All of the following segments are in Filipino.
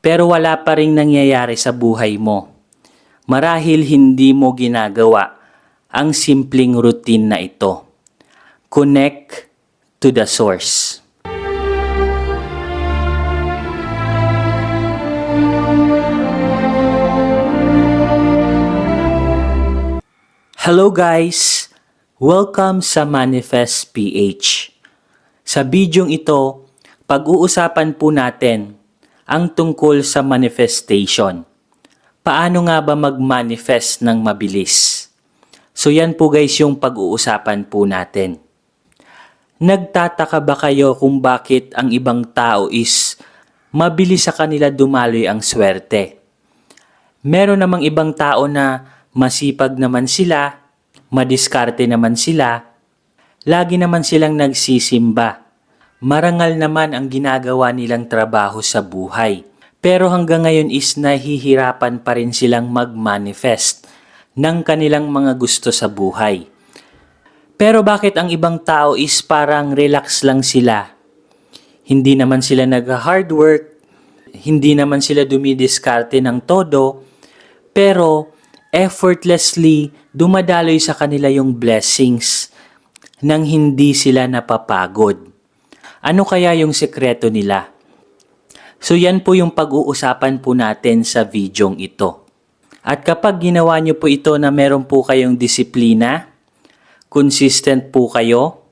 pero wala pa ring nangyayari sa buhay mo. Marahil hindi mo ginagawa ang simpleng routine na ito. Connect to the source. Hello guys! Welcome sa Manifest PH. Sa bidyong ito, pag-uusapan po natin ang tungkol sa manifestation. Paano nga ba mag-manifest ng mabilis? So yan po guys yung pag-uusapan po natin. Nagtataka ba kayo kung bakit ang ibang tao is mabilis sa kanila dumaloy ang swerte? Meron namang ibang tao na masipag naman sila, madiskarte naman sila, lagi naman silang nagsisimba. Marangal naman ang ginagawa nilang trabaho sa buhay. Pero hanggang ngayon is nahihirapan pa rin silang mag-manifest ng kanilang mga gusto sa buhay. Pero bakit ang ibang tao is parang relax lang sila? Hindi naman sila nag-hard work, hindi naman sila dumidiskarte ng todo, pero effortlessly dumadaloy sa kanila yung blessings nang hindi sila napapagod. Ano kaya yung sekreto nila? So yan po yung pag-uusapan po natin sa videong ito. At kapag ginawa nyo po ito na meron po kayong disiplina, consistent po kayo,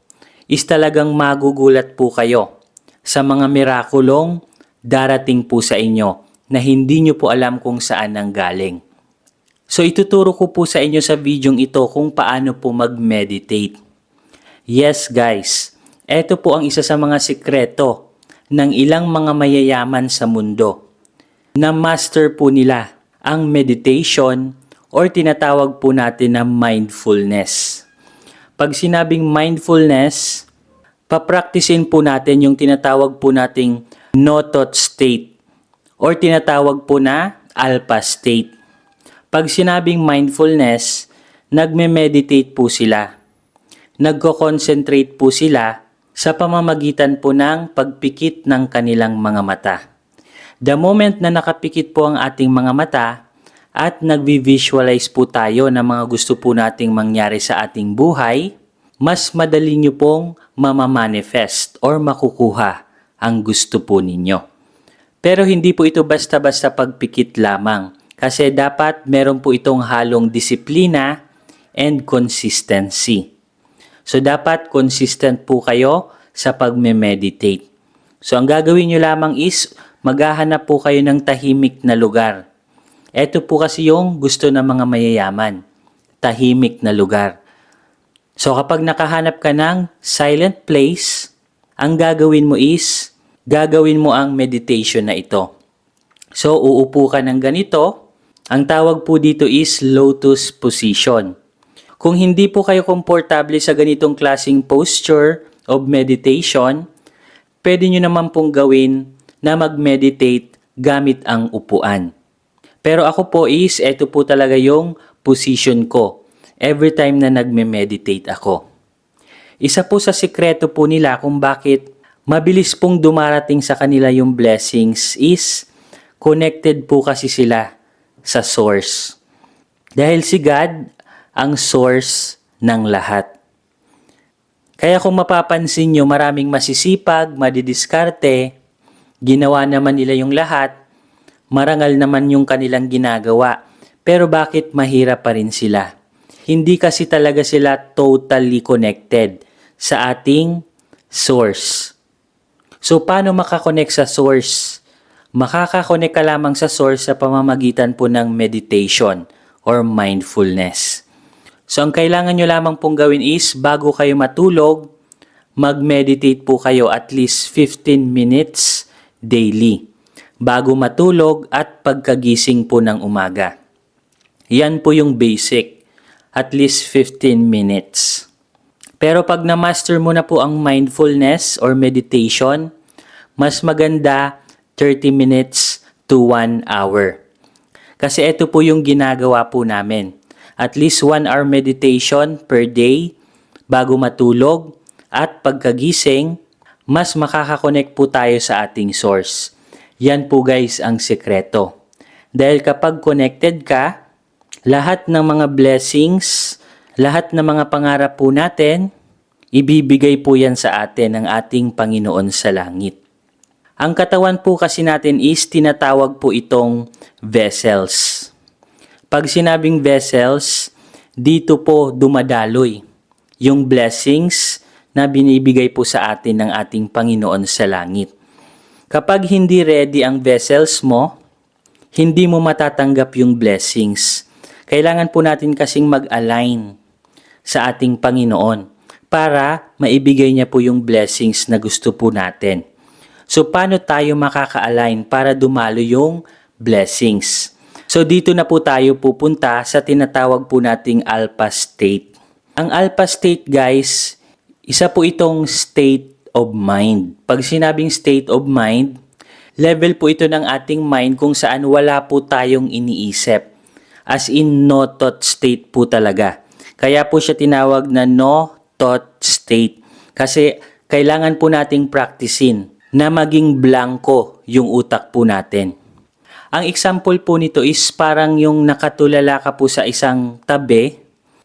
is talagang magugulat po kayo sa mga mirakulong darating po sa inyo na hindi nyo po alam kung saan nanggaling. So ituturo ko po sa inyo sa videong ito kung paano po mag-meditate. Yes guys, ito po ang isa sa mga sikreto ng ilang mga mayayaman sa mundo na master po nila ang meditation or tinatawag po natin na mindfulness. Pag sinabing mindfulness, papraktisin po natin yung tinatawag po nating no-thought state or tinatawag po na alpha state. Pag sinabing mindfulness, nagme-meditate po sila. Nagko-concentrate po sila sa pamamagitan po ng pagpikit ng kanilang mga mata. The moment na nakapikit po ang ating mga mata at nagvi-visualize po tayo ng mga gusto po nating mangyari sa ating buhay, mas madali nyo pong mamamanifest or makukuha ang gusto po ninyo. Pero hindi po ito basta-basta pagpikit lamang. Kasi dapat meron po itong halong disiplina and consistency. So dapat consistent po kayo sa pagme-meditate. So ang gagawin nyo lamang is maghahanap po kayo ng tahimik na lugar. Ito po kasi yung gusto ng mga mayayaman. Tahimik na lugar. So kapag nakahanap ka ng silent place, ang gagawin mo is gagawin mo ang meditation na ito. So uupo ka ng ganito. Ang tawag po dito is lotus position. Kung hindi po kayo komportable sa ganitong klaseng posture of meditation, pwede nyo naman pong gawin na mag-meditate gamit ang upuan. Pero ako po is, ito po talaga yung position ko every time na nagme-meditate ako. Isa po sa sikreto po nila kung bakit mabilis pong dumarating sa kanila yung blessings is connected po kasi sila sa source. Dahil si God ang source ng lahat. Kaya kung mapapansin nyo, maraming masisipag, madidiskarte, ginawa naman nila yung lahat, marangal naman yung kanilang ginagawa. Pero bakit mahirap pa rin sila? Hindi kasi talaga sila totally connected sa ating source. So paano makakonect sa source? Makakakonect ka lamang sa source sa pamamagitan po ng meditation or mindfulness. So ang kailangan nyo lamang pong gawin is bago kayo matulog, mag-meditate po kayo at least 15 minutes daily. Bago matulog at pagkagising po ng umaga. Yan po yung basic, at least 15 minutes. Pero pag na-master mo na po ang mindfulness or meditation, mas maganda 30 minutes to 1 hour. Kasi ito po yung ginagawa po namin. At least 1 hour meditation per day bago matulog at pagkagising, mas makakakonect po tayo sa ating source. Yan po guys ang sekreto. Dahil kapag connected ka, lahat ng mga blessings, lahat ng mga pangarap po natin, ibibigay po yan sa atin ng ating Panginoon sa langit. Ang katawan po kasi natin is tinatawag po itong vessels. Pag sinabing vessels, dito po dumadaloy yung blessings na binibigay po sa atin ng ating Panginoon sa langit. Kapag hindi ready ang vessels mo, hindi mo matatanggap yung blessings. Kailangan po natin kasing mag-align sa ating Panginoon para maibigay niya po yung blessings na gusto po natin. So, paano tayo makaka-align para dumalo yung blessings? So, dito na po tayo pupunta sa tinatawag po nating alpha state. Ang alpha state, guys, isa po itong state of mind. Pag sinabing state of mind, level po ito ng ating mind kung saan wala po tayong iniisip. As in, no thought state po talaga. Kaya po siya tinawag na no thought state. Kasi kailangan po nating practicein na maging blanco yung utak po natin. Ang example po nito is parang yung nakatulala ka po sa isang tabi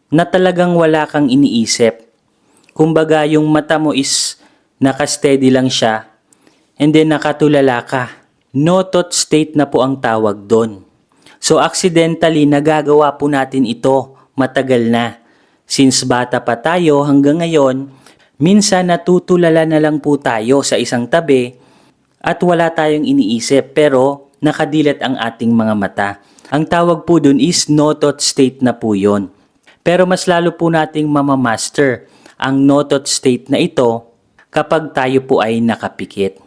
na talagang wala kang iniisip. Kumbaga yung mata mo is nakasteady lang siya and then nakatulala ka. No thought state na po ang tawag doon. So accidentally nagagawa po natin ito matagal na. Since bata pa tayo hanggang ngayon, minsan natutulala na lang po tayo sa isang tabi at wala tayong iniisip pero nakadilat ang ating mga mata. Ang tawag po dun is no thought state na po yun. Pero mas lalo po nating mamamaster ang no thought state na ito kapag tayo po ay nakapikit.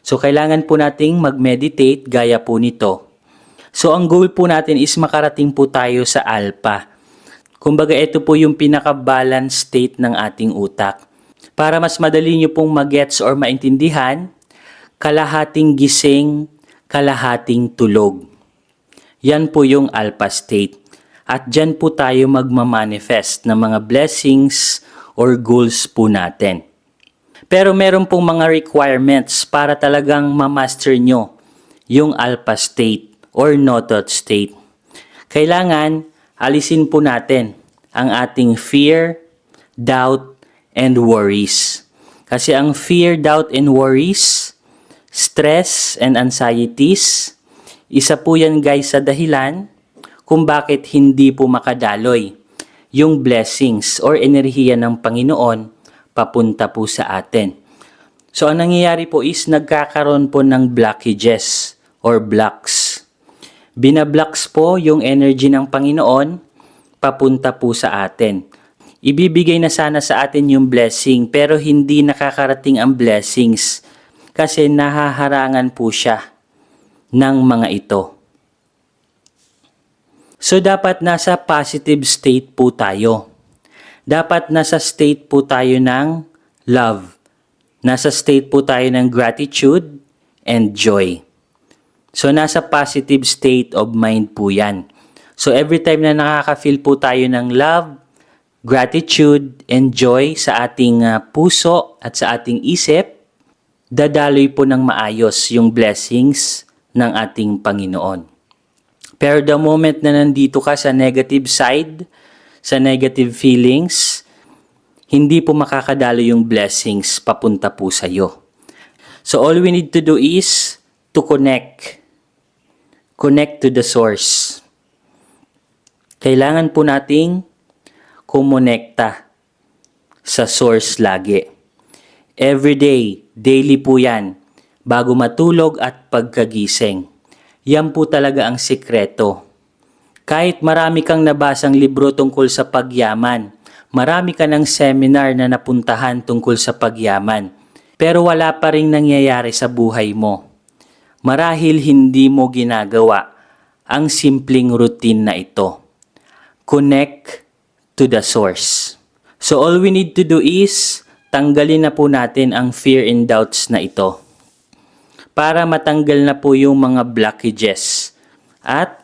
So kailangan po nating mag-meditate gaya po nito. So ang goal po natin is makarating po tayo sa alpha. Kumbaga ito po yung pinaka-balance state ng ating utak. Para mas madali nyo pong magets or maintindihan, kalahating gising, kalahating tulog. Yan po yung alpha state. At dyan po tayo magmamanifest ng mga blessings or goals po natin. Pero meron pong mga requirements para talagang ma-master nyo yung alpha state or no thought state. Kailangan alisin po natin ang ating fear, doubt, and worries. Kasi ang fear, doubt, and worries, stress, and anxieties, isa po yan guys sa dahilan kung bakit hindi po makadaloy yung blessings or enerhiya ng Panginoon papunta po sa atin. So ang nangyayari po is nagkakaroon po ng blockages or blocks. Binablocks po yung energy ng Panginoon papunta po sa atin. Ibibigay na sana sa atin yung blessing pero hindi nakakarating ang blessings kasi nahaharangan po siya ng mga ito. So dapat nasa positive state po tayo. Dapat nasa state po tayo ng love. Nasa state po tayo ng gratitude and joy. So nasa positive state of mind po yan. So every time na nakaka-feel po tayo ng love, gratitude, and joy sa ating puso at sa ating isip, dadaloy po ng maayos yung blessings ng ating Panginoon. Pero the moment na nandito ka sa negative side, sa negative feelings, hindi po makakadalo yung blessings papunta po sa iyo. So all we need to do is to connect. Connect to the source. Kailangan po nating kumonekta sa source lagi. Every day, daily po yan, bago matulog at pagkagising. Yan po talaga ang sikreto. Kahit marami kang nabasang libro tungkol sa pagyaman, marami ka ng seminar na napuntahan tungkol sa pagyaman, pero wala pa ring nangyayari sa buhay mo. Marahil hindi mo ginagawa ang simpleng routine na ito. Connect to the source. So all we need to do is tanggalin na po natin ang fear and doubts na ito para matanggal na po yung mga blockages at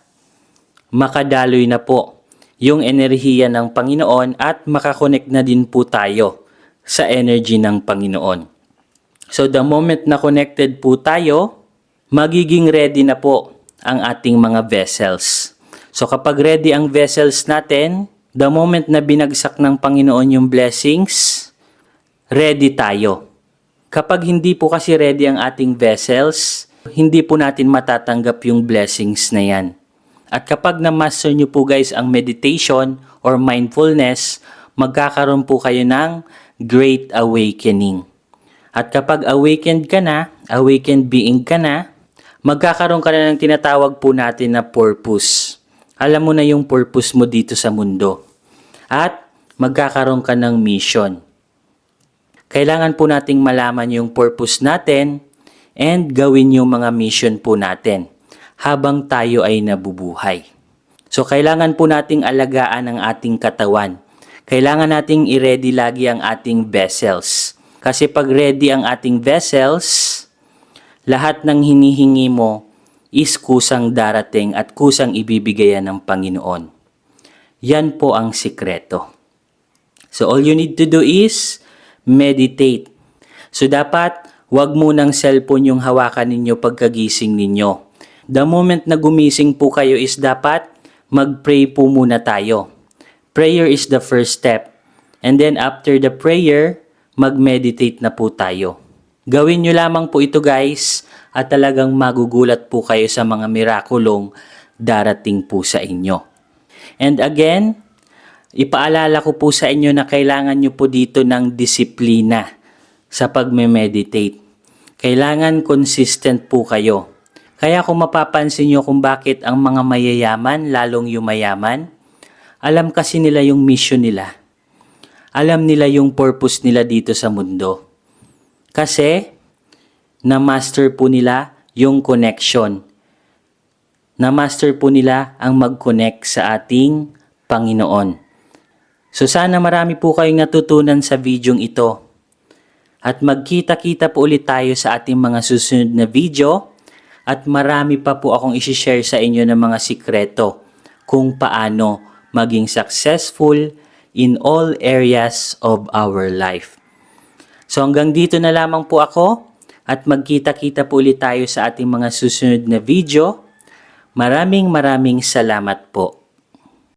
makadaloy na po yung enerhiya ng Panginoon at makakonect na din po tayo sa energy ng Panginoon. So the moment na connected po tayo, magiging ready na po ang ating mga vessels. So kapag ready ang vessels natin, the moment na binagsak ng Panginoon yung blessings, ready tayo. Kapag hindi po kasi ready ang ating vessels, hindi po natin matatanggap yung blessings na yan. At kapag na-master nyo po guys ang meditation or mindfulness, magkakaroon po kayo ng great awakening. At kapag awakened ka na, awakened being ka na, magkakaroon ka na ng tinatawag po natin na purpose. Alam mo na yung purpose mo dito sa mundo. At magkakaroon ka ng mission. Kailangan po nating malaman yung purpose natin and gawin yung mga mission po natin habang tayo ay nabubuhay. So kailangan po nating alagaan ang ating katawan. Kailangan nating i-ready lagi ang ating vessels. Kasi pag ready ang ating vessels, lahat ng hinihingi mo is kusang darating at kusang ibibigayan ng Panginoon. Yan po ang sikreto. So all you need to do is meditate. So dapat wag munang cellphone yung hawakan ninyo pagkagising ninyo. The moment na gumising po kayo is dapat mag-pray po muna tayo. Prayer is the first step. And then after the prayer, mag-meditate na po tayo. Gawin nyo lamang po ito guys at talagang magugulat po kayo sa mga mirakulong darating po sa inyo. And again, ipaalala ko po sa inyo na kailangan nyo po dito ng disiplina sa pagme-meditate. Kailangan consistent po kayo. Kaya kung mapapansin nyo kung bakit ang mga mayayaman lalong yumayaman, alam kasi nila yung mission nila. Alam nila yung purpose nila dito sa mundo. Kasi, na-master po nila yung connection. Na-master po nila ang mag-connect sa ating Panginoon. So sana marami po kayong natutunan sa videong ito. At magkita-kita po ulit tayo sa ating mga susunod na video. At marami pa po akong isi-share sa inyo ng mga sikreto kung paano maging successful in all areas of our life. So hanggang dito na lamang po ako at magkita-kita po ulit tayo sa ating mga susunod na video. Maraming salamat po.